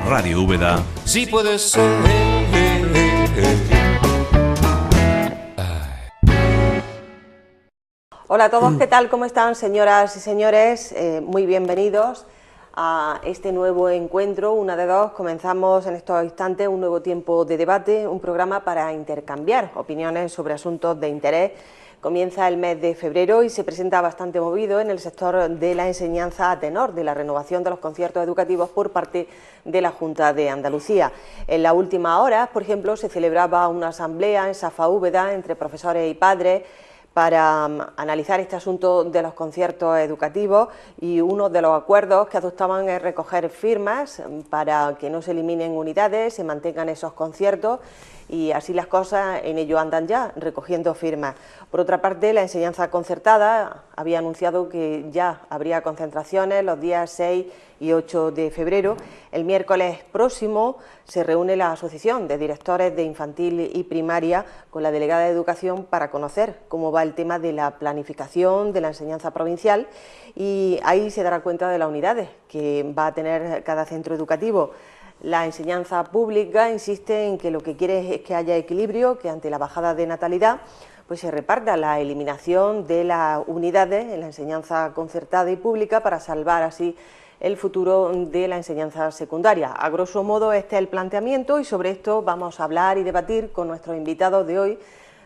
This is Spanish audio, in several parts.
Radio Úbeda. Sí puede ser. Hola a todos, ¿qué tal? ¿Cómo están, señoras y señores? Muy bienvenidos a este nuevo encuentro, una de dos. Comenzamos en estos instantes un nuevo tiempo de debate, un programa para intercambiar opiniones sobre asuntos de interés. Comienza el mes de febrero y se presenta bastante movido en el sector de la enseñanza a tenor, de la renovación de los conciertos educativos por parte de la Junta de Andalucía. En las últimas horas, por ejemplo, se celebraba una asamblea en Safa Úbeda entre profesores y padres para analizar este asunto de los conciertos educativos, y uno de los acuerdos que adoptaban es recoger firmas para que no se eliminen unidades, se mantengan esos conciertos, y así las cosas en ello andan ya, recogiendo firmas. Por otra parte, la enseñanza concertada había anunciado que ya habría concentraciones los días 6 y 8 de febrero. El miércoles próximo se reúne la Asociación de Directores de Infantil y Primaria con la delegada de Educación para conocer cómo va el tema de la planificación de la enseñanza provincial, y ahí se dará cuenta de las unidades que va a tener cada centro educativo. La enseñanza pública insiste en que lo que quiere es que haya equilibrio, que ante la bajada de natalidad pues se reparta la eliminación de las unidades en la enseñanza concertada y pública para salvar así el futuro de la enseñanza secundaria. A grosso modo este es el planteamiento, y sobre esto vamos a hablar y debatir con nuestros invitados de hoy,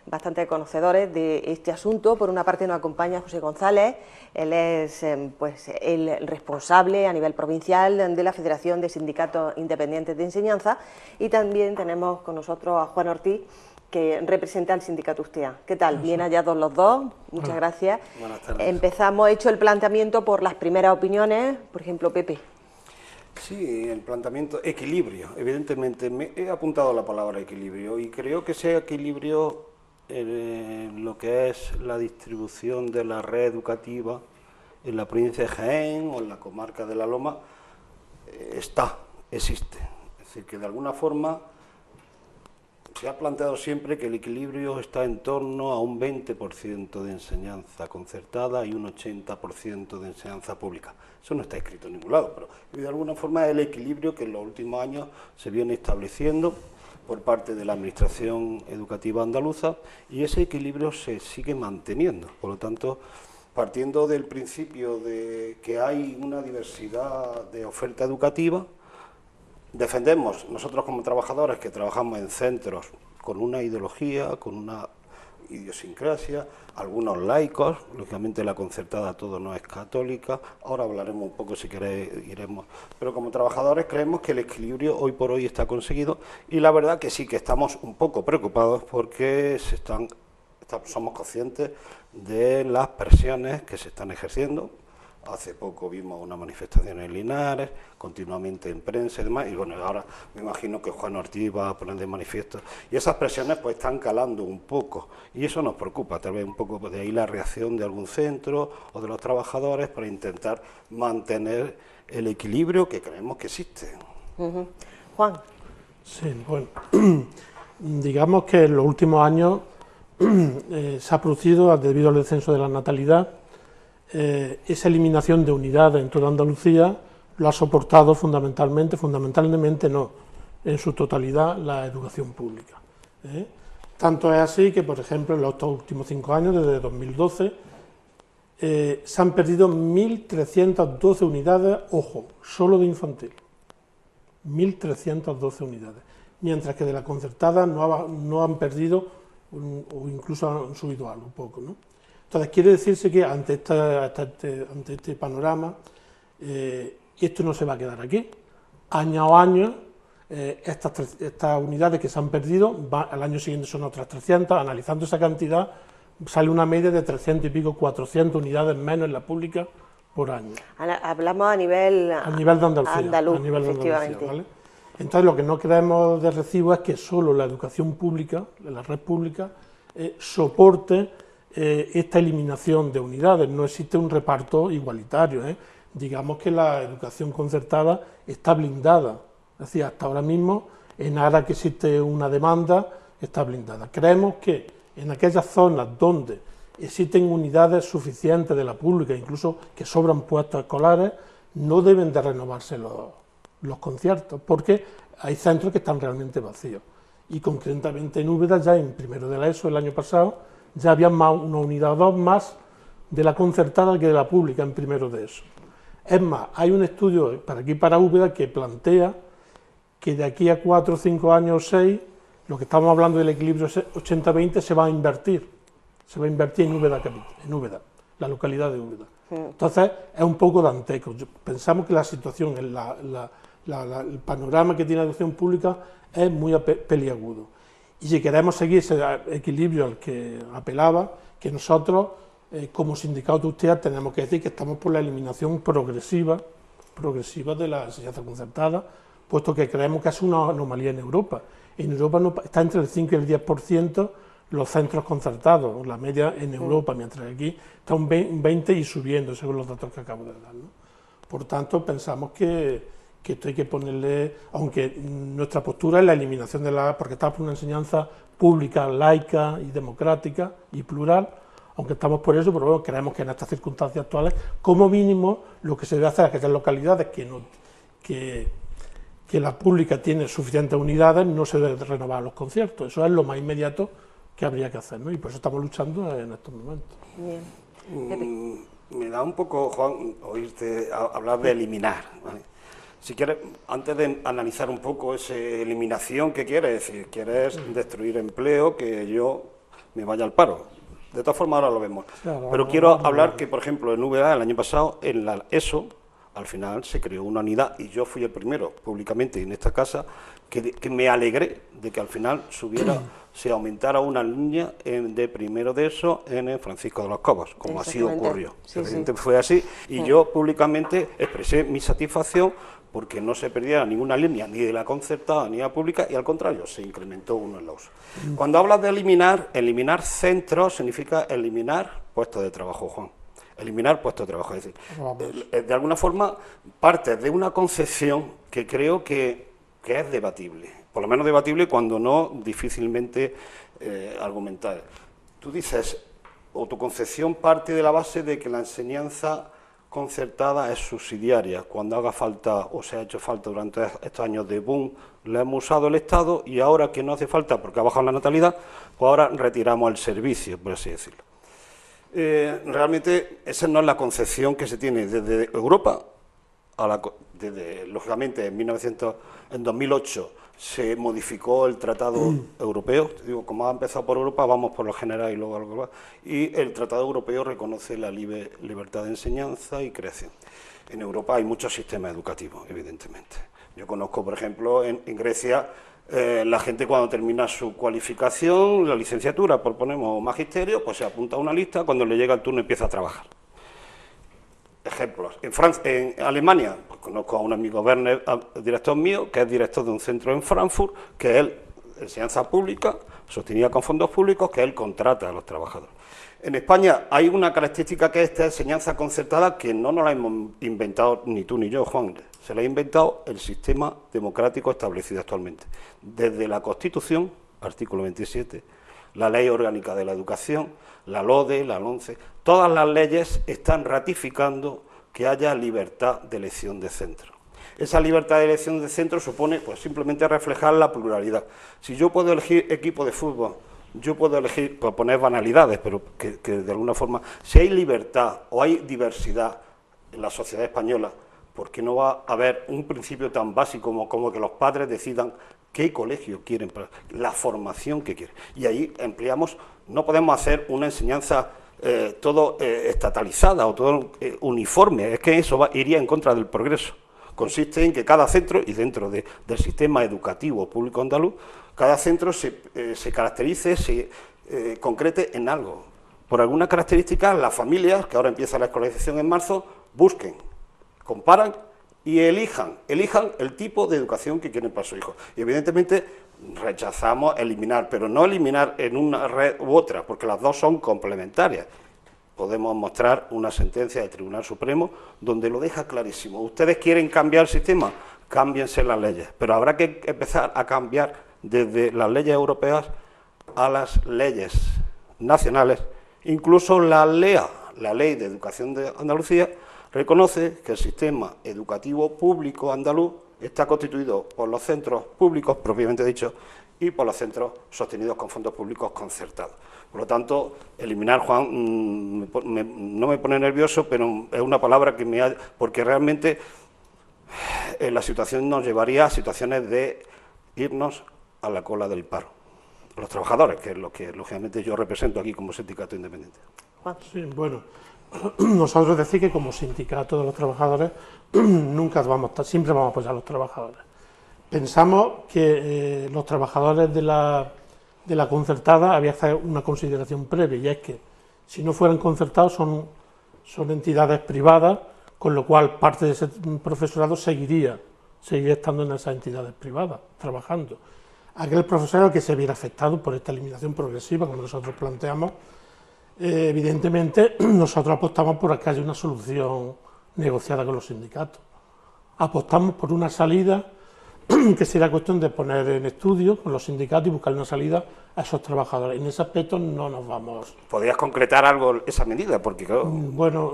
bastante conocedores de este asunto. Por una parte nos acompaña José González, él es el responsable a nivel provincial de la Federación de Sindicatos Independientes de Enseñanza, y también tenemos con nosotros a Juan Ortiz, que representa al sindicato USTEA. ¿Qué tal? Bien hallados los dos, muchas gracias. Buenas tardes. Empezamos, hecho el planteamiento, por las primeras opiniones. Por ejemplo, Pepe. Sí, el planteamiento, equilibrio. Evidentemente, me he apuntado la palabra equilibrio, y creo que ese equilibrio en lo que es la distribución de la red educativa en la provincia de Jaén o en la comarca de La Loma existe. Es decir, que de alguna forma se ha planteado siempre que el equilibrio está en torno a un 20% de enseñanza concertada y un 80% de enseñanza pública. Eso no está escrito en ningún lado, pero de alguna forma es el equilibrio que en los últimos años se viene estableciendo por parte de la Administración Educativa Andaluza, y ese equilibrio se sigue manteniendo. Por lo tanto, partiendo del principio de que hay una diversidad de oferta educativa, defendemos nosotros como trabajadores que trabajamos en centros con una ideología, con una idiosincrasia, algunos laicos, lógicamente la concertada todo no es católica, ahora hablaremos un poco, si queréis iremos, pero como trabajadores creemos que el equilibrio hoy por hoy está conseguido, y la verdad que sí que estamos un poco preocupados porque somos conscientes de las presiones que se están ejerciendo. Hace poco vimos una manifestación en Linares, continuamente en prensa y demás, y bueno, ahora me imagino que Juan Ortiz va a poner de manifiesto, y esas presiones pues están calando un poco, y eso nos preocupa, tal vez un poco de ahí la reacción de algún centro o de los trabajadores para intentar mantener el equilibrio que creemos que existe. Juan. Sí, bueno, digamos que en los últimos años se ha producido, debido al descenso de la natalidad, esa eliminación de unidades en toda Andalucía lo ha soportado fundamentalmente no, en su totalidad, la educación pública. Tanto es así que, por ejemplo, en los últimos 5 años, desde 2012, se han perdido 1.312 unidades, ojo, solo de infantil, 1.312 unidades, mientras que de la concertada no han perdido, o incluso han subido algo, un poco, ¿no? Entonces, quiere decirse que ante este panorama, esto no se va a quedar aquí. Año a año, estas unidades que se han perdido, al año siguiente son otras 300, analizando esa cantidad, sale una media de 300 y pico, 400 unidades menos en la pública por año. Hablamos a nivel de Andalucía, a nivel de Andalucía, ¿vale? Entonces, lo que no queremos de recibo es que solo la educación pública, la red pública, soporte esta eliminación de unidades. No existe un reparto igualitario, Digamos que la educación concertada está blindada, es decir, hasta ahora mismo, en áreas que existe una demanda, está blindada. Creemos que en aquellas zonas donde existen unidades suficientes de la pública, incluso que sobran puestos escolares, no deben de renovarse los conciertos, porque hay centros que están realmente vacíos. Y concretamente en Úbeda, ya en primero de la ESO el año pasado, ya había una unidad o dos más de la concertada que de la pública en primero de ESO. Es más, hay un estudio para aquí, para Úbeda, que plantea que de aquí a 4 o 5 años o 6, lo que estamos hablando del equilibrio 80-20 se va a invertir en Úbeda, en Úbeda, la localidad de Úbeda. Entonces, es un poco dantesco. Pensamos que la situación, el panorama que tiene la educación pública es muy peliagudo. Y si queremos seguir ese equilibrio al que apelaba, que nosotros, como sindicato de USTEA, tenemos que decir que estamos por la eliminación progresiva de la enseñanza concertada, puesto que creemos que es una anomalía en Europa. En Europa está entre el 5 y el 10% los centros concertados, la media en Europa, mientras que aquí está un 20 y subiendo, según los datos que acabo de dar, ¿no? Por tanto, pensamos que esto hay que ponerle, aunque nuestra postura es la eliminación porque estamos por una enseñanza pública, laica y democrática y plural, aunque estamos por eso, pero bueno, creemos que en estas circunstancias actuales, como mínimo, lo que se debe hacer es que estas localidades que la pública tiene suficientes unidades, no se deben renovar los conciertos. Eso es lo más inmediato que habría que hacer, ¿no? Y por eso estamos luchando en estos momentos. Bien. Me da un poco, Juan, oírte hablar de eliminar, ¿vale? Si quieres, antes de analizar un poco esa eliminación que quieres, si quieres destruir empleo, que yo me vaya al paro. De todas formas, ahora lo vemos. Claro, pero quiero hablar que, por ejemplo, en Úbeda, el año pasado, en la ESO, al final se creó una unidad, y yo fui el primero, públicamente, en esta casa, que me alegré de que al final se aumentara una línea de primero de ESO en el Francisco de los Cobos, como así ocurrió. Sí. Fue así, y yo públicamente expresé mi satisfacción porque no se perdiera ninguna línea, ni de la concertada ni de la pública, y al contrario, se incrementó uno en la uso. Cuando hablas de eliminar centros significa eliminar puestos de trabajo, Juan. Eliminar puestos de trabajo, es decir, de alguna forma parte de una concepción que creo que es debatible, por lo menos debatible cuando no difícilmente argumentar. Tú dices, o tu concepción parte de la base de que la enseñanza concertada es subsidiaria, cuando haga falta o se ha hecho falta durante estos años de boom, la hemos usado el Estado, y ahora que no hace falta porque ha bajado la natalidad, pues ahora retiramos el servicio, por así decirlo. Realmente esa no es la concepción que se tiene desde Europa, lógicamente en 2008 se modificó el Tratado Europeo, digo, como ha empezado por Europa, vamos por lo general y luego algo más, y el Tratado Europeo reconoce la libertad de enseñanza y creación. En Europa hay muchos sistemas educativos, evidentemente. Yo conozco, por ejemplo, en Grecia, la gente cuando termina su cualificación, la licenciatura, por ponemos magisterio, pues se apunta a una lista, cuando le llega el turno empieza a trabajar. Ejemplos. En Alemania, pues conozco a un amigo Werner, director mío, que es director de un centro en Frankfurt, que él, enseñanza pública, sostenida con fondos públicos, que él contrata a los trabajadores. En España hay una característica que es esta enseñanza concertada, que no nos la hemos inventado ni tú ni yo, Juan, se la ha inventado el sistema democrático establecido actualmente. Desde la Constitución, artículo 27, la Ley Orgánica de la Educación, la LODE, la LONCE, todas las leyes están ratificando que haya libertad de elección de centro. Esa libertad de elección de centro supone pues simplemente reflejar la pluralidad. Si yo puedo elegir equipo de fútbol, yo puedo elegir, por poner banalidades, pero que de alguna forma, si hay libertad o hay diversidad en la sociedad española, ¿por qué no va a haber un principio tan básico como que los padres decidan qué colegio quieren, la formación que quieren? Y ahí empleamos, no podemos hacer una enseñanza todo estatalizada o todo uniforme, es que eso iría en contra del progreso. Consiste en que cada centro, y dentro del sistema educativo público andaluz, cada centro se caracterice, se concrete en algo. Por alguna característica, las familias, que ahora empieza la escolarización en marzo, busquen, comparan y elijan el tipo de educación que quieren para su hijo. Y evidentemente rechazamos eliminar, pero no eliminar en una red u otra, porque las dos son complementarias. Podemos mostrar una sentencia del Tribunal Supremo donde lo deja clarísimo. Ustedes quieren cambiar el sistema, cámbiense las leyes, pero habrá que empezar a cambiar desde las leyes europeas a las leyes nacionales. Incluso la LEA, la Ley de Educación de Andalucía, reconoce que el sistema educativo público andaluz está constituido por los centros públicos, propiamente dicho, y por los centros sostenidos con fondos públicos concertados. Por lo tanto, eliminar, Juan, no me pone nervioso, pero es una palabra que me ha... porque realmente la situación nos llevaría a situaciones de irnos a la cola del paro. Los trabajadores, que es lo que lógicamente yo represento aquí como sindicato independiente. Juan. Sí, bueno, nosotros decir que como sindicato de los trabajadores siempre vamos a apoyar a los trabajadores. Pensamos que los trabajadores de la concertada había que hacer una consideración previa, y es que si no fueran concertados son entidades privadas, con lo cual parte de ese profesorado seguiría estando en esas entidades privadas, trabajando. Aquel profesorado que se viera afectado por esta eliminación progresiva, como nosotros planteamos, evidentemente nosotros apostamos por que haya una solución negociada con los sindicatos. Apostamos por una salida que será cuestión de poner en estudio con los sindicatos y buscar una salida a esos trabajadores. En ese aspecto no nos vamos... ¿Podrías concretar algo esa medida? Porque claro... Bueno,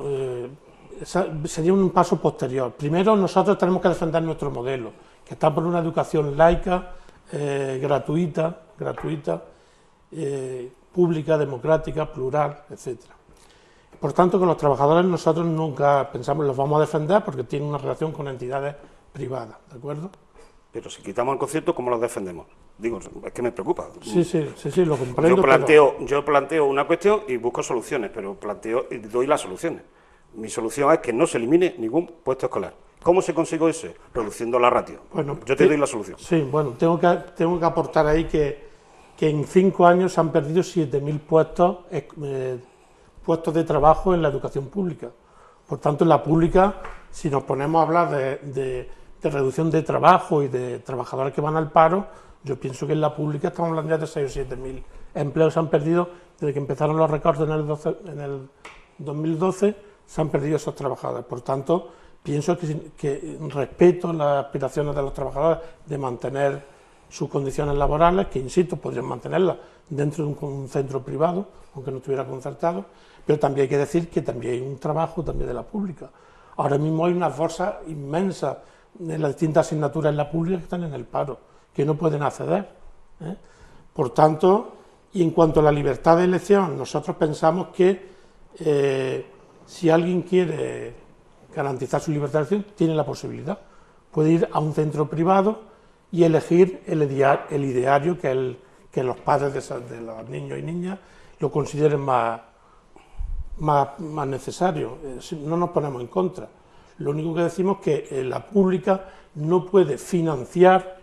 sería un paso posterior. Primero nosotros tenemos que defender nuestro modelo, que está por una educación laica, gratuita, pública, democrática, plural, etcétera. Por tanto, con los trabajadores nosotros nunca pensamos los vamos a defender porque tienen una relación con entidades privadas, ¿de acuerdo? Pero si quitamos el concierto, ¿cómo los defendemos? Digo, es que me preocupa. Sí, lo comprendo. Yo planteo una cuestión y busco soluciones, pero planteo y doy las soluciones. Mi solución es que no se elimine ningún puesto escolar. ¿Cómo se consigue eso? Reduciendo la ratio. Bueno, yo te doy la solución. Sí, bueno, tengo que aportar ahí que en 5 años se han perdido 7.000 puestos de trabajo en la educación pública. Por tanto, en la pública, si nos ponemos a hablar de reducción de trabajo y de trabajadores que van al paro, yo pienso que en la pública estamos hablando ya de 6 o 7.000 empleos se han perdido desde que empezaron los recortes en el 2012, se han perdido esos trabajadores. Por tanto, pienso que respeto las aspiraciones de los trabajadores de mantener sus condiciones laborales, que insisto, podrían mantenerlas dentro de un centro privado, aunque no estuviera concertado, pero también hay que decir que también hay un trabajo también de la pública. Ahora mismo hay unas bolsas inmensas de las distintas asignaturas en la pública que están en el paro, que no pueden acceder. Por tanto, y en cuanto a la libertad de elección, nosotros pensamos que si alguien quiere garantizar su libertad de elección, tiene la posibilidad. Puede ir a un centro privado y elegir el ideario que los padres de los niños y niñas lo consideren más necesario. No nos ponemos en contra. Lo único que decimos es que la pública no puede financiar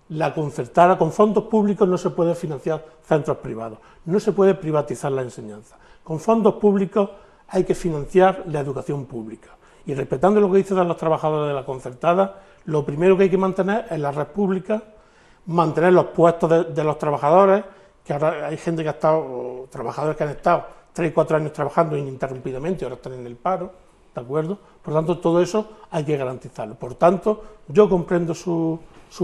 la concertada, con fondos públicos no se puede financiar centros privados, no se puede privatizar la enseñanza. Con fondos públicos hay que financiar la educación pública. Y respetando lo que dicen los trabajadores de la concertada, lo primero que hay que mantener es la red pública, mantener los puestos de los trabajadores, que ahora hay gente que ha estado, trabajadores que han estado 3 y 4 años trabajando ininterrumpidamente y ahora están en el paro, ¿de acuerdo? Por tanto, todo eso hay que garantizarlo. Por tanto, yo comprendo su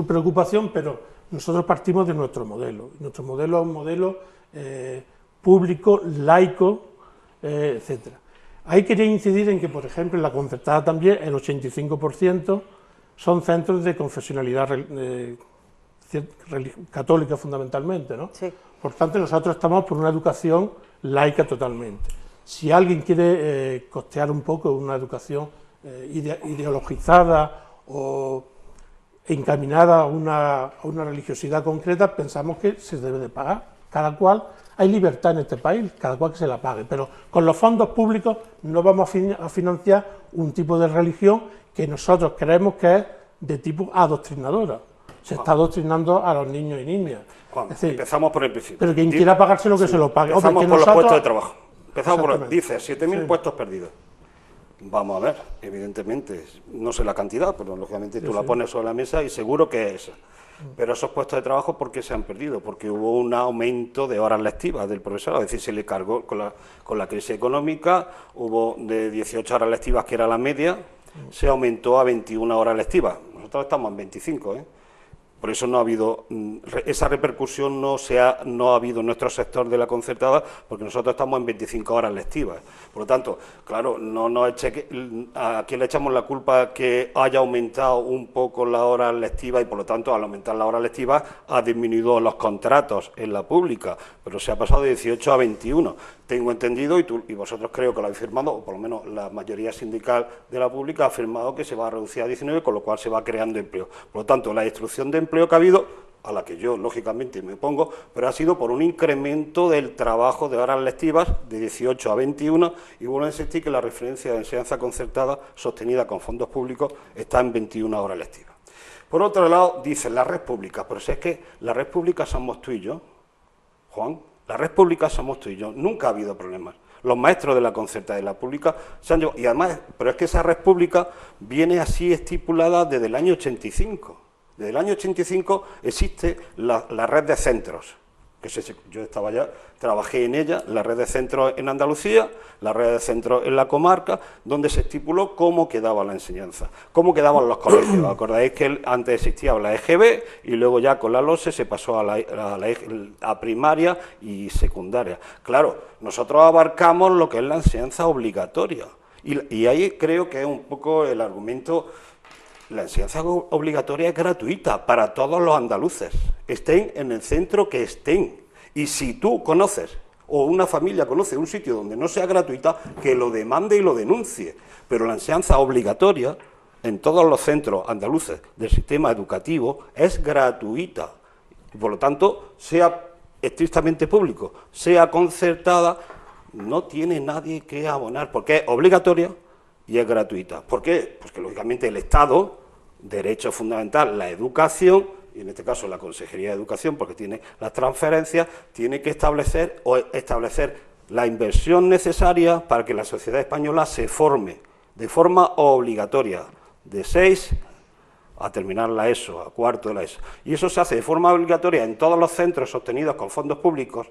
preocupación, pero nosotros partimos de nuestro modelo. Nuestro modelo es un modelo público, laico, etcétera. Ahí quería incidir en que, por ejemplo, en la concertada también el 85% son centros de confesionalidad católica fundamentalmente, ¿no? Sí. Por tanto, nosotros estamos por una educación laica totalmente. Si alguien quiere costear un poco una educación ideologizada o encaminada a una religiosidad concreta, pensamos que se debe de pagar. Cada cual, hay libertad en este país, cada cual que se la pague, pero con los fondos públicos no vamos a financiar un tipo de religión que nosotros creemos que es de tipo adoctrinadora. Se está adoctrinando a los niños y niñas. Juan, empezamos por el principio. Pero quien quiera pagárselo, que se lo pague. Empezamos por los puestos de trabajo. Empezamos por, dice, 7.000 Sí. puestos perdidos. Vamos a ver, evidentemente, no sé la cantidad, pero lógicamente tú la pones sobre la mesa y seguro que es esa. Pero esos puestos de trabajo, ¿por qué se han perdido? Porque hubo un aumento de horas lectivas del profesorado, es decir, se le cargó con la crisis económica, hubo de 18 horas lectivas, que era la media, se aumentó a 21 horas lectivas. Nosotros estamos en 25, por eso no ha habido esa repercusión, no ha habido en nuestro sector de la concertada, porque nosotros estamos en 25 horas lectivas. Por lo tanto, claro, ¿a quién le echamos la culpa que haya aumentado un poco las horas lectivas y, por lo tanto, al aumentar las horas lectivas ha disminuido los contratos en la pública, pero se ha pasado de 18 a 21. Tengo entendido, y vosotros creo que lo habéis firmado, o por lo menos la mayoría sindical de la pública ha firmado que se va a reducir a 19, con lo cual se va creando empleo. Por lo tanto, la destrucción de empleo que ha habido, a la que yo, lógicamente, me opongo, pero ha sido por un incremento del trabajo de horas lectivas de 18 a 21, y vuelvo a insistir que la referencia de enseñanza concertada sostenida con fondos públicos está en 21 horas lectivas. Por otro lado, dicen la red pública, pero si es que la red pública somos tú y yo, Juan, la red pública somos tú y yo, nunca ha habido problemas. Los maestros de la concertada y de la pública se han llevado, y además, pero es que esa red pública viene así estipulada desde el año 85. Desde el año 85 existe la red de centros, que yo estaba allá, trabajé en ella, la red de centros en Andalucía, la red de centros en la comarca, donde se estipuló cómo quedaba la enseñanza, cómo quedaban los colegios. Acordáis que antes existía la EGB y luego ya con la LOSE se pasó a primaria y secundaria. Claro, nosotros abarcamos lo que es la enseñanza obligatoria y ahí creo que es un poco el argumento. La enseñanza obligatoria es gratuita para todos los andaluces, estén en el centro que estén. Y si tú conoces, o una familia conoce un sitio donde no sea gratuita, que lo demande y lo denuncie. Pero la enseñanza obligatoria en todos los centros andaluces del sistema educativo es gratuita. Y por lo tanto, sea estrictamente público, sea concertada, no tiene nadie que abonar, porque es obligatoria y es gratuita. ¿Por qué? Pues que lógicamente el Estado, derecho fundamental, la educación, y en este caso la Consejería de Educación, porque tiene las transferencias, tiene que establecer la inversión necesaria para que la sociedad española se forme de forma obligatoria, de 6 a terminar la ESO, a cuarto de la ESO. Y eso se hace de forma obligatoria en todos los centros sostenidos con fondos públicos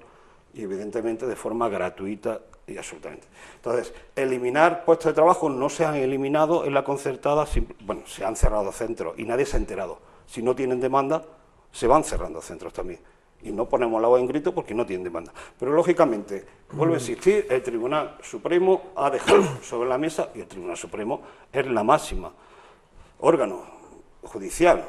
y evidentemente de forma gratuita y absolutamente. Entonces, eliminar puestos de trabajo no se han eliminado en la concertada, bueno, se han cerrado centros y nadie se ha enterado. Si no tienen demanda, se van cerrando centros también. Y no ponemos la voz en grito porque no tienen demanda. Pero, lógicamente, vuelvo a insistir, el Tribunal Supremo ha dejado sobre la mesa, y el Tribunal Supremo es la máxima órgano judicial.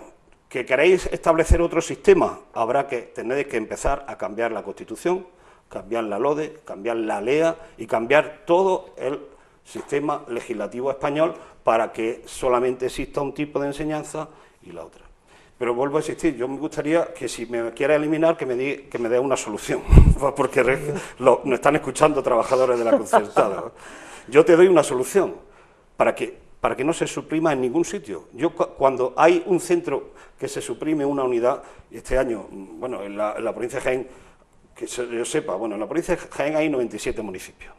¿Que queréis establecer otro sistema? Habrá que tener que empezar a cambiar la Constitución, cambiar la LODE, cambiar la LEA y cambiar todo el sistema legislativo español para que solamente exista un tipo de enseñanza y la otra. Pero vuelvo a insistir, yo me gustaría que si me quiera eliminar, que me dé una solución, porque nos están escuchando trabajadores de la concertada. Yo te doy una solución para que no se suprima en ningún sitio. Yo cuando hay un centro que se suprime una unidad, y este año, bueno, en la provincia de Jaén, que yo sepa, bueno, en la provincia de Jaén hay 97 municipios.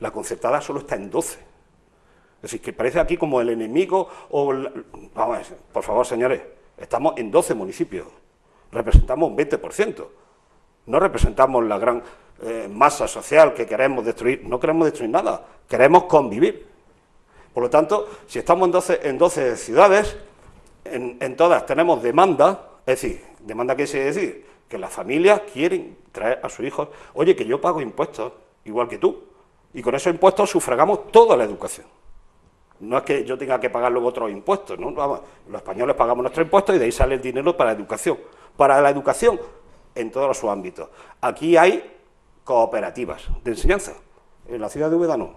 La concertada solo está en 12. Es decir, que parece aquí como el enemigo vamos a ver, por favor, señores, estamos en 12 municipios. Representamos un 20%. No representamos la gran masa social que queremos destruir. No queremos destruir nada, queremos convivir. Por lo tanto, si estamos en 12 ciudades, en todas tenemos demanda, es decir, demanda ¿qué quiere decir? Que las familias quieren traer a sus hijos, oye, que yo pago impuestos, igual que tú, y con esos impuestos sufragamos toda la educación. No es que yo tenga que pagar luego otros impuestos, ¿no? Vamos, los españoles pagamos nuestros impuestos y de ahí sale el dinero para la educación. Para la educación en todos sus ámbitos. Aquí hay cooperativas de enseñanza, en la ciudad de Úbeda no.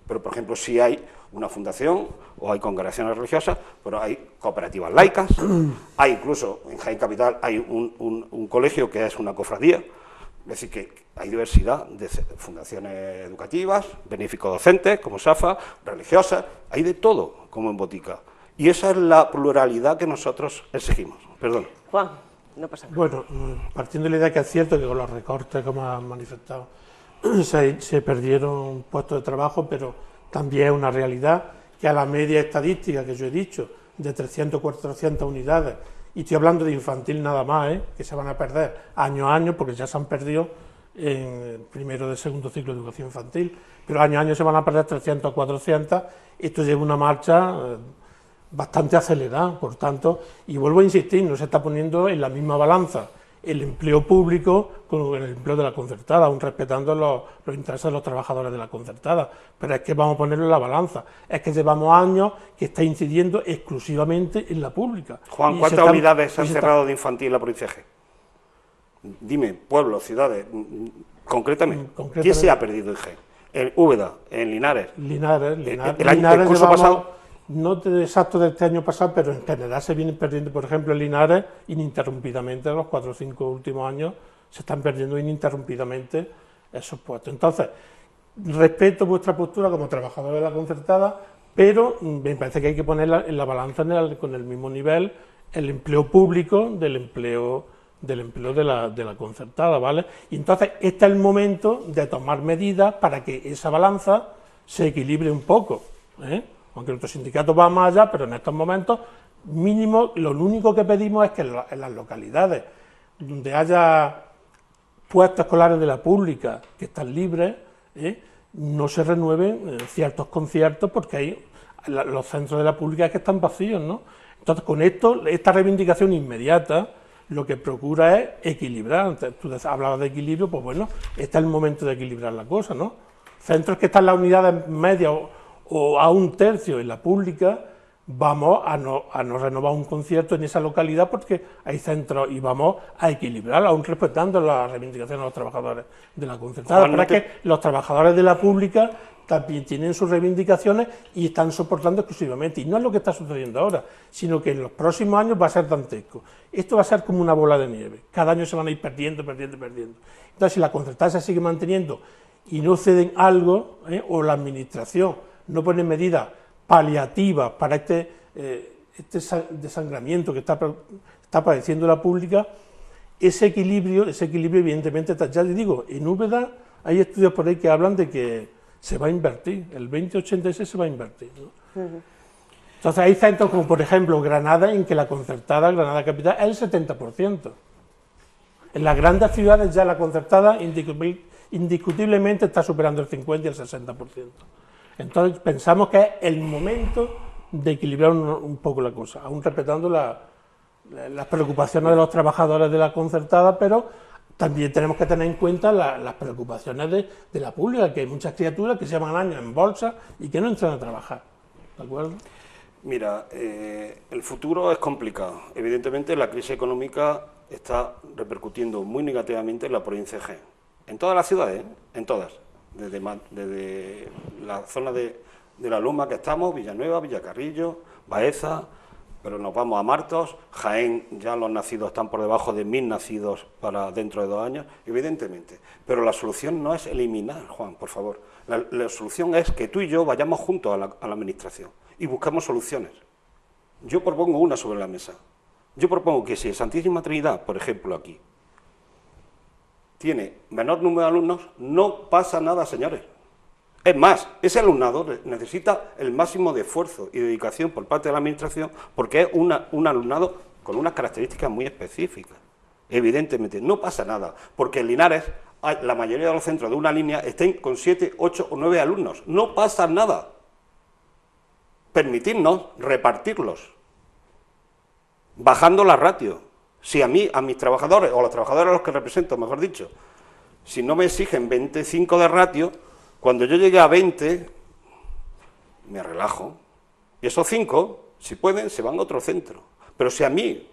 Pero, por ejemplo, sí hay una fundación o hay congregaciones religiosas, pero hay cooperativas laicas, hay incluso, en Jaén Capital, hay un colegio que es una cofradía, es decir, que hay diversidad de fundaciones educativas, benéficos docentes, como SAFA, religiosas, hay de todo, como en botica. Y esa es la pluralidad que nosotros exigimos. Perdón. Juan, no pasa nada. Bueno, partiendo de la idea que es cierto que con los recortes, como han manifestado, se perdieron puestos de trabajo, pero también es una realidad que a la media estadística que yo he dicho, de 300 o 400 unidades, y estoy hablando de infantil nada más, que se van a perder año a año, porque ya se han perdido en primero de segundo ciclo de educación infantil, pero año a año se van a perder 300 o 400, esto lleva una marcha bastante acelerada, por tanto, y vuelvo a insistir, no se está poniendo en la misma balanza el empleo público con el empleo de la concertada, aún respetando los intereses de los trabajadores de la concertada, pero es que vamos a ponerlo en la balanza, es que llevamos años que está incidiendo exclusivamente en la pública. Juan, ¿cuántas unidades se han cerrado de infantil en la provincia de G? Dime, pueblos, ciudades, concretamente, ¿qué se ha perdido en G? En Úbeda, en Linares. El curso pasado. No exacto de este año pasado, pero en general se vienen perdiendo, por ejemplo, en Linares, ininterrumpidamente, los 4 o 5 últimos años, se están perdiendo ininterrumpidamente esos puestos. Entonces, respeto vuestra postura como trabajador de la concertada, pero me parece que hay que ponerla en la balanza con el mismo nivel el empleo público del empleo de la concertada, ¿vale? Y entonces, este es el momento de tomar medidas para que esa balanza se equilibre un poco, ¿eh? Aunque nuestro sindicato va más allá, pero en estos momentos, mínimo, lo único que pedimos es que en las localidades donde haya puestos escolares de la pública que están libres, no se renueven ciertos conciertos porque hay los centros de la pública que están vacíos, ¿no? Entonces, con esto, esta reivindicación inmediata, lo que procura es equilibrar. Entonces, tú hablabas de equilibrio, pues bueno, este es el momento de equilibrar la cosa, ¿no? Centros que están en las unidades medias o a un tercio en la pública, vamos a no renovar un concierto en esa localidad porque hay centros y vamos a equilibrar, aún respetando las reivindicaciones de los trabajadores de la concertada. Pero es que los trabajadores de la pública también tienen sus reivindicaciones y están soportando exclusivamente. Y no es lo que está sucediendo ahora, sino que en los próximos años va a ser dantesco. Esto va a ser como una bola de nieve. Cada año se van a ir perdiendo. Entonces, si la concertada se sigue manteniendo y no ceden algo, o la administración no pone medidas paliativas para este desangramiento que está padeciendo la pública, ese equilibrio evidentemente, ya les digo, en Úbeda hay estudios por ahí que hablan de que se va a invertir, el 2086 se va a invertir, ¿no? Entonces hay centros como por ejemplo Granada, en que la concertada, Granada Capital, es el 70%. En las grandes ciudades ya la concertada indiscutiblemente está superando el 50 y el 60%. Entonces pensamos que es el momento de equilibrar un poco la cosa, aún respetando las preocupaciones de los trabajadores de la concertada, pero también tenemos que tener en cuenta las preocupaciones de la pública, que hay muchas criaturas que se llevan años en bolsa y que no entran a trabajar, ¿de acuerdo? Mira, el futuro es complicado. Evidentemente la crisis económica está repercutiendo muy negativamente en la provincia de Jaén, en todas las ciudades, en todas. Desde la zona de la Loma que estamos, Villanueva, Villacarrillo, Baeza, pero nos vamos a Martos, Jaén, ya los nacidos están por debajo de 1000 nacidos para dentro de 2 años, evidentemente. Pero la solución no es eliminar, Juan, por favor. La solución es que tú y yo vayamos juntos a la administración y busquemos soluciones. Yo propongo una sobre la mesa. Yo propongo que si el Santísima Trinidad, por ejemplo, aquí, tiene menor número de alumnos, no pasa nada, señores. Es más, ese alumnado necesita el máximo de esfuerzo y dedicación por parte de la administración porque es un alumnado con unas características muy específicas. Evidentemente, no pasa nada, porque en Linares la mayoría de los centros de una línea estén con 7, 8 o 9 alumnos. No pasa nada. Permitirnos repartirlos, bajando la ratio. Si a mis trabajadores, o a los trabajadores a los que represento, mejor dicho, si no me exigen 25 de ratio, cuando yo llegue a 20, me relajo. Y esos 5, si pueden, se van a otro centro. Pero si a mí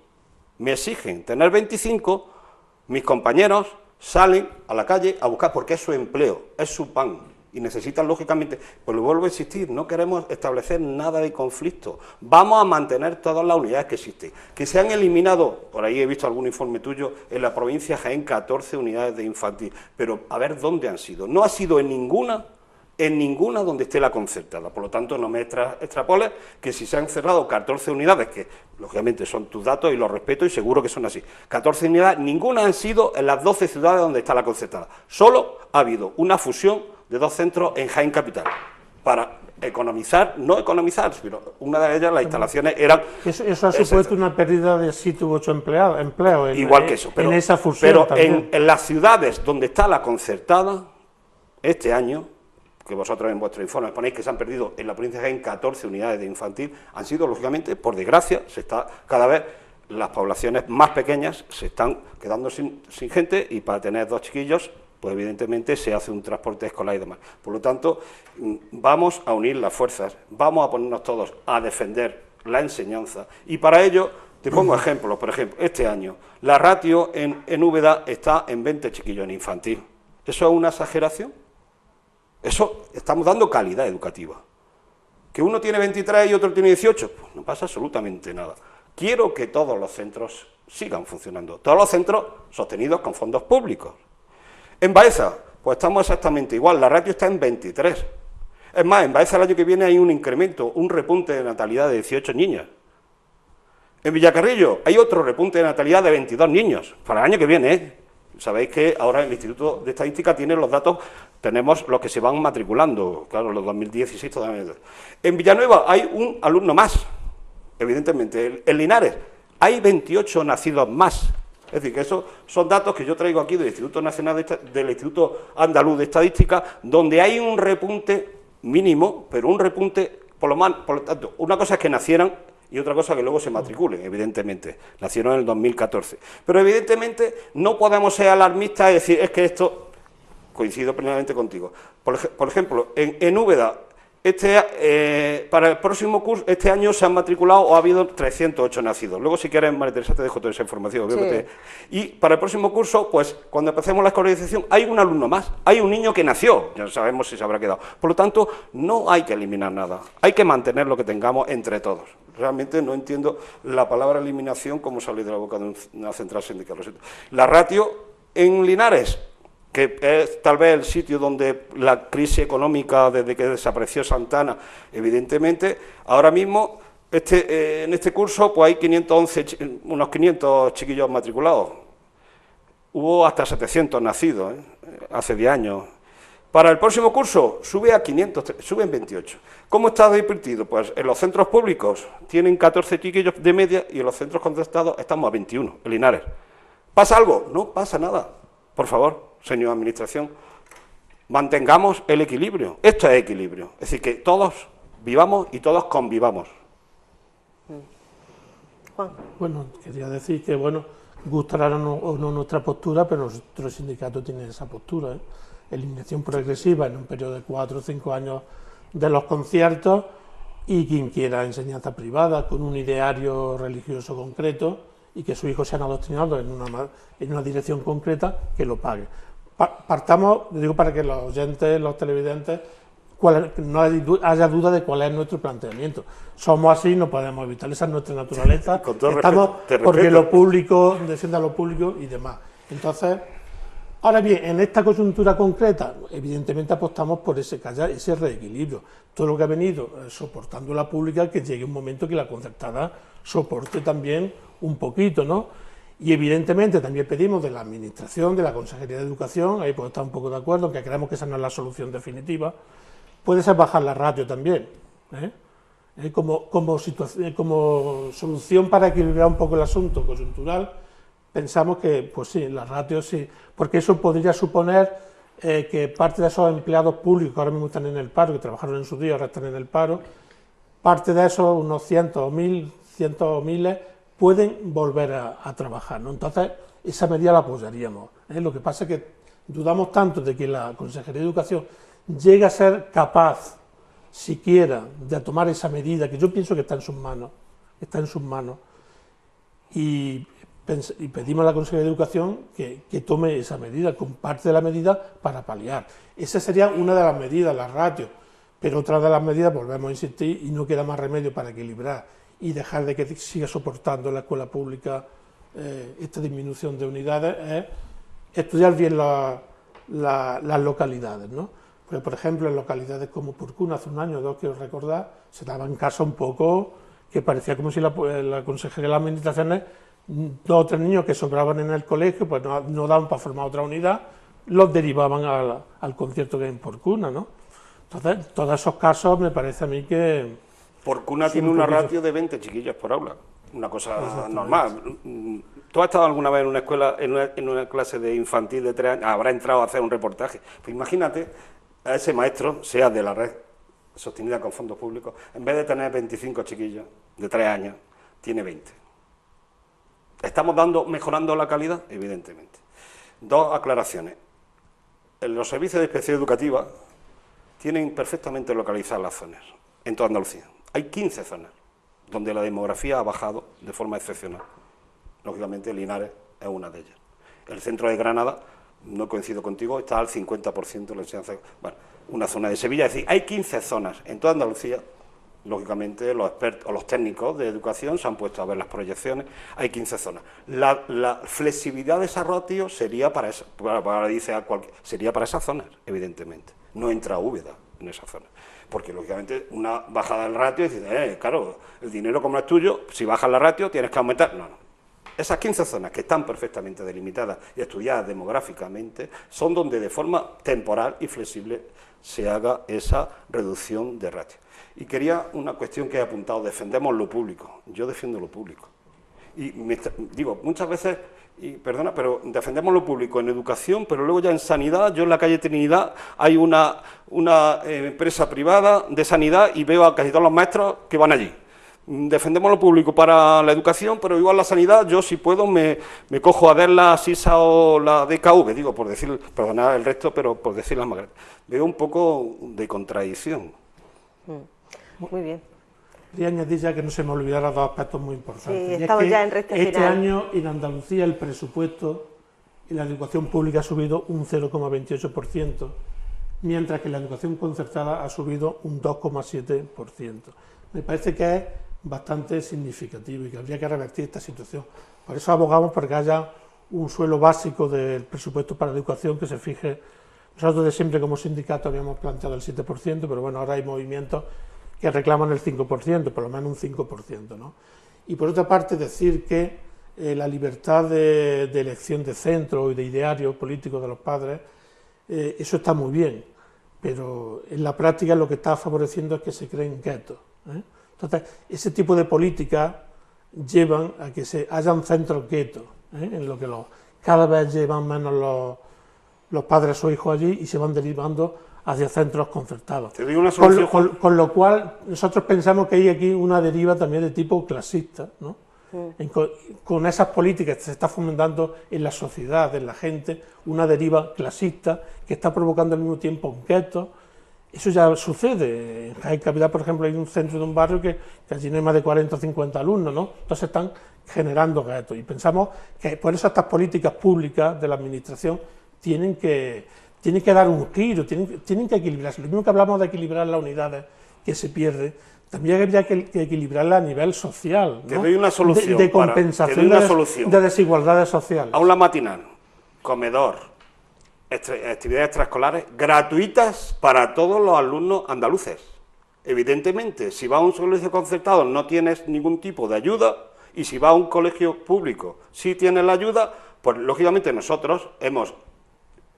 me exigen tener 25, mis compañeros salen a la calle a buscar, porque es su empleo, es su pan. Y necesitan, lógicamente, pues lo vuelvo a insistir, no queremos establecer nada de conflicto. Vamos a mantener todas las unidades que existen. Que se han eliminado, por ahí he visto algún informe tuyo, en la provincia de Jaén 14 unidades de infantil. Pero a ver dónde han sido. No ha sido en ninguna donde esté la concertada. Por lo tanto, no me extrapoles que si se han cerrado 14 unidades, que lógicamente son tus datos y los respeto y seguro que son así. 14 unidades, ninguna han sido en las 12 ciudades donde está la concertada. Solo ha habido una fusión de 2 centros en Jaén Capital, para economizar, no economizar, pero una de ellas, las instalaciones eran... Eso ha supuesto una pérdida de 7 u 8 empleos igual que eso, pero, en esa fusión. Pero en las ciudades donde está la concertada, este año, que vosotros en vuestro informe ponéis que se han perdido en la provincia de Jaén 14 unidades de infantil, han sido, lógicamente, por desgracia, cada vez las poblaciones más pequeñas se están quedando sin gente, y para tener 2 chiquillos, pues evidentemente se hace un transporte escolar y demás. Por lo tanto, vamos a unir las fuerzas, vamos a ponernos todos a defender la enseñanza, y para ello, te pongo ejemplos. Por ejemplo, este año, la ratio en Úbeda está en 20 chiquillos en infantil. ¿Eso es una exageración? Eso, estamos dando calidad educativa. ¿Que uno tiene 23 y otro tiene 18? Pues no pasa absolutamente nada. Quiero que todos los centros sigan funcionando, todos los centros sostenidos con fondos públicos. En Baeza, pues estamos exactamente igual, la ratio está en 23. Es más, en Baeza el año que viene hay un incremento, un repunte de natalidad de 18 niñas. En Villacarrillo hay otro repunte de natalidad de 22 niños, para el año que viene, ¿eh? Sabéis que ahora el Instituto de Estadística tiene los datos, tenemos los que se van matriculando, claro, los 2016 todavía. En Villanueva hay un alumno más, evidentemente. En Linares hay 28 nacidos más. Es decir, que esos son datos que yo traigo aquí del Instituto Nacional del Instituto Andaluz de Estadística, donde hay un repunte mínimo, pero un repunte, por lo tanto, una cosa es que nacieran y otra cosa que luego se matriculen, evidentemente. Nacieron en el 2014. Pero evidentemente no podemos ser alarmistas y decir, es que esto, coincido plenamente contigo. Por ejemplo, en Úbeda, para el próximo curso, este año se han matriculado o ha habido 308 nacidos. Luego, si quieres, María Teresa, te dejo toda esa información. Sí. Y para el próximo curso, pues, cuando empecemos la escolarización, hay un alumno más, hay un niño que nació, ya no sabemos si se habrá quedado. Por lo tanto, no hay que eliminar nada, hay que mantener lo que tengamos entre todos. Realmente no entiendo la palabra eliminación como sale de la boca de una central sindical. La ratio en Linares, que es tal vez el sitio donde la crisis económica, desde que desapareció Santana, evidentemente, ahora mismo, en este curso, pues hay unos 500 chiquillos matriculados. Hubo hasta 700 nacidos, hace 10 años. Para el próximo curso sube a 500, suben 28. ¿Cómo está repartido? Pues en los centros públicos tienen 14 chiquillos de media y en los centros concertados estamos a 21, en Linares. ¿Pasa algo? No pasa nada. Por favor, señora Administración, mantengamos el equilibrio. Esto es equilibrio. Es decir, que todos vivamos y todos convivamos. Juan. Bueno, quería decir que, bueno, gustará o no nuestra postura, pero nuestro sindicato tiene esa postura, ¿eh? Eliminación progresiva en un periodo de 4 o 5 años de los conciertos, y quien quiera enseñanza privada con un ideario religioso concreto y que sus hijos sean adoctrinados en una dirección concreta, que lo pague. Partamos, digo, para que los oyentes, los televidentes, no haya duda de cuál es nuestro planteamiento. Somos así, no podemos evitar, esa es nuestra naturaleza. Con todo Estamos respeto, porque lo público defiende a lo público y demás. Entonces, ahora bien, en esta coyuntura concreta, evidentemente apostamos por ese reequilibrio. Todo lo que ha venido soportando la pública, que llegue un momento que la concertada soporte también un poquito, ¿no? Y evidentemente también pedimos de la Administración, de la Consejería de Educación, ahí podemos estar un poco de acuerdo, que creemos que esa no es la solución definitiva, puede ser bajar la ratio también, como solución para equilibrar un poco el asunto coyuntural. Pensamos que, pues sí, la ratio sí, porque eso podría suponer que parte de esos empleados públicos que ahora mismo están en el paro, que trabajaron en su día, ahora están en el paro, parte de esos, unos cientos o miles, pueden volver a trabajar, ¿no? Entonces, esa medida la apoyaríamos, ¿eh? Lo que pasa es que dudamos tanto de que la Consejería de Educación llegue a ser capaz, siquiera, de tomar esa medida, que yo pienso que está en sus manos, y pedimos a la Consejería de Educación que tome esa medida, con parte de la medida para paliar. Esa sería una de las medidas, la ratio, pero otra de las medidas, volvemos a insistir, y no queda más remedio para equilibrar y dejar de que siga soportando la escuela pública esta disminución de unidades, es estudiar bien las localidades, ¿no? Porque, por ejemplo, en localidades como Porcuna, hace un año o dos, quiero recordar, se daban casos un poco que parecía como si la Consejería de las Administraciones, 2 o 3 niños que sobraban en el colegio, pues no daban para formar otra unidad, los derivaban al concierto que hay en Porcuna, ¿no? Entonces, todos esos casos me parece a mí que... Porcuna tiene una ratio de 20 chiquillos por aula, una cosa normal. ¿Tú has estado alguna vez en una escuela, en una clase de infantil de 3 años? Habrá entrado a hacer un reportaje. Pues imagínate, a ese maestro, sea de la red sostenida con fondos públicos, en vez de tener 25 chiquillos de 3 años, tiene 20. ¿Estamos mejorando la calidad? Evidentemente. 2 aclaraciones. Los servicios de inspección educativa tienen perfectamente localizadas las zonas en toda Andalucía. Hay 15 zonas donde la demografía ha bajado de forma excepcional. Lógicamente, Linares es una de ellas. El centro de Granada, no coincido contigo, está al 50% de la enseñanza. Bueno, una zona de Sevilla, es decir, hay 15 zonas en toda Andalucía. Lógicamente, los expertos o los técnicos de educación se han puesto a ver las proyecciones. Hay 15 zonas. La flexibilidad de esa ratio sería para sería para esas zonas, evidentemente. No entra Úbeda en esa zona. Porque, lógicamente, una bajada del ratio y dices, claro, el dinero como es tuyo, si bajas la ratio tienes que aumentar. No. Esas 15 zonas que están perfectamente delimitadas y estudiadas demográficamente son donde de forma temporal y flexible se haga esa reducción de ratio. Y quería una cuestión que he apuntado, defendemos lo público. Yo defiendo lo público. Y digo, muchas veces, y perdona, pero defendemos lo público en educación, pero luego ya en sanidad, yo en la calle Trinidad hay una empresa privada de sanidad y veo a casi todos los maestros que van allí. Defendemos lo público para la educación, pero igual la sanidad, yo si puedo me cojo a ver la SISA o la DKV, digo, por decir, perdonad el resto, pero por decir las más grandes. Veo un poco de contradicción. Muy bien. Quería añadir ya que no se me olvidara 2 aspectos muy importantes. Sí, estamos ya en recta final. Este año en Andalucía el presupuesto en la educación pública ha subido un 0,28%, mientras que la educación concertada ha subido un 2,7%. Me parece que es bastante significativo y que habría que revertir esta situación. Por eso abogamos por que haya un suelo básico del presupuesto para la educación que se fije. Nosotros de siempre como sindicato habíamos planteado el 7%, pero bueno, ahora hay movimientos que reclaman el 5%, por lo menos un 5%, ¿no? Y por otra parte decir que la libertad de elección de centro y de ideario político de los padres, eso está muy bien, pero en la práctica lo que está favoreciendo es que se creen guetos. Entonces, ese tipo de políticas llevan a que hayan centros guetos, en lo que cada vez llevan menos los padres a sus hijos allí y se van derivando hacia centros concertados. Te doy una solución. Con lo cual, nosotros pensamos que hay aquí una deriva también de tipo clasista, ¿no? Con esas políticas que se está fomentando en la sociedad, en la gente, una deriva clasista que está provocando al mismo tiempo guetos. Eso ya sucede. En Jaén Capital, por ejemplo, hay un centro de un barrio que allí no hay más de 40 o 50 alumnos, ¿no? Entonces están generando guetos. Y pensamos que por eso estas políticas públicas de la administración tienen que dar un giro, tienen que equilibrarse. Lo mismo que hablamos de equilibrar las unidades que se pierden, también habría que equilibrarlas a nivel social, ¿no? Te doy una solución. De compensación de desigualdades sociales. Aula matinal, comedor, actividades extraescolares gratuitas para todos los alumnos andaluces. Evidentemente, si vas a un colegio concertado no tienes ningún tipo de ayuda, y si vas a un colegio público sí tienes la ayuda, pues lógicamente nosotros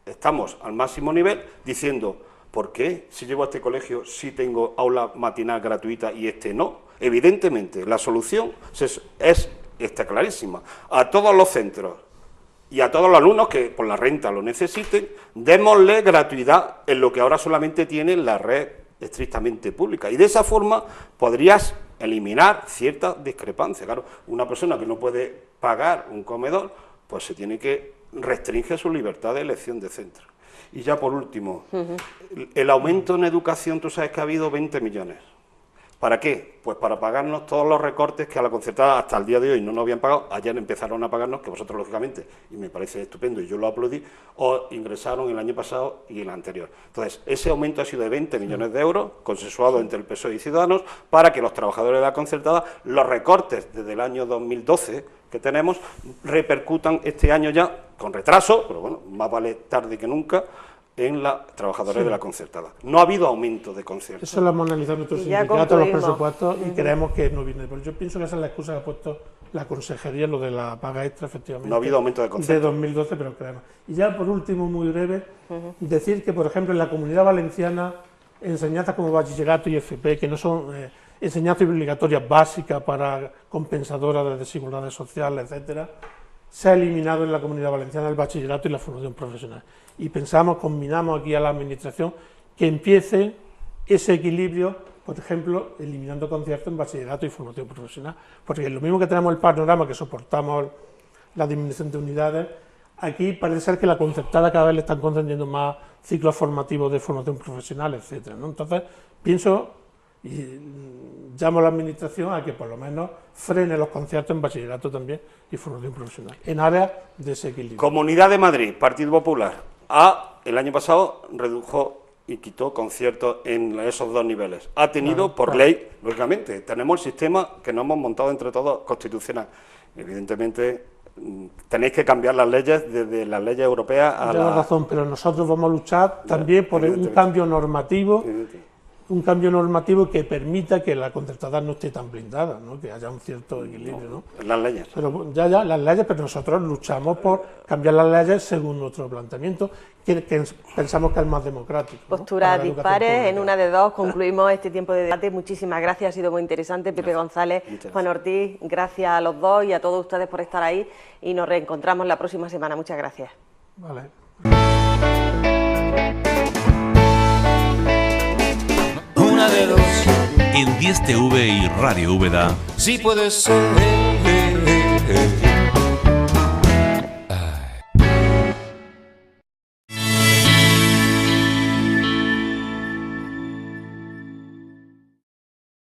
estamos al máximo nivel diciendo, ¿por qué si llevo a este colegio sí tengo aula matinal gratuita y este no? Evidentemente, la solución está clarísima. A todos los centros y a todos los alumnos que por la renta lo necesiten, démosle gratuidad en lo que ahora solamente tiene la red estrictamente pública. Y de esa forma podrías eliminar ciertas discrepancias. Claro, una persona que no puede pagar un comedor, pues se tiene que restringir su libertad de elección de centro. Y ya por último, el aumento en educación, tú sabes que ha habido 20 millones. ¿Para qué? Pues para pagarnos todos los recortes que a la concertada hasta el día de hoy no nos habían pagado, ayer empezaron a pagarnos, que vosotros lógicamente, y me parece estupendo y yo lo aplaudí, os ingresaron el año pasado y el anterior. Entonces, ese aumento ha sido de 20 millones de euros, consensuado entre el PSOE y Ciudadanos, para que los trabajadores de la concertada, los recortes desde el año 2012 que tenemos, repercutan este año ya, con retraso, pero bueno, más vale tarde que nunca, en los trabajadores de la concertada. No ha habido aumento de concertos. Eso lo hemos analizado en nuestros sindicatos, los presupuestos, y creemos que no viene. Pero yo pienso que esa es la excusa que ha puesto la consejería, lo de la paga extra, efectivamente. No ha habido aumento de concertos. De 2012, pero creemos. Y ya por último, muy breve, decir que, por ejemplo, en la Comunidad Valenciana, enseñanzas como bachillerato y FP, que no son enseñanzas obligatorias básicas para compensadoras de desigualdades sociales, etcétera, se ha eliminado en la Comunidad Valenciana el bachillerato y la formación profesional. Y pensamos, combinamos aquí a la Administración que empiece ese equilibrio, por ejemplo, eliminando conciertos en bachillerato y formación profesional, porque lo mismo que tenemos el panorama que soportamos la disminución de unidades, aquí parece ser que la concertada cada vez le están concediendo más ciclos formativos de formación profesional, etcétera, ¿no? Entonces, pienso y llamo a la Administración a que por lo menos frene los conciertos en bachillerato también y formación profesional, en áreas de ese equilibrio. Comunidad de Madrid, Partido Popular. El año pasado redujo y quitó conciertos en esos dos niveles. Ha tenido, por ley, lógicamente, tenemos el sistema que nos hemos montado entre todos constitucional. Evidentemente, tenéis que cambiar las leyes desde las leyes europeas a Tienes razón, pero nosotros vamos a luchar también por un cambio normativo, que permita que la concertada no esté tan blindada, ¿no? Que haya un cierto equilibrio, ¿no? Las leyes. Pero ya las leyes, pero nosotros luchamos por cambiar las leyes según nuestro planteamiento, que pensamos que es más democrático, ¿no? Posturas dispares, en una de dos concluimos este tiempo de debate. Muchísimas gracias, ha sido muy interesante. Pepe González, Juan Ortiz, gracias a los dos y a todos ustedes por estar ahí y nos reencontramos la próxima semana. Muchas gracias. Vale. Una de dos. En 10TV y Radio Úbeda. Sí puede ser.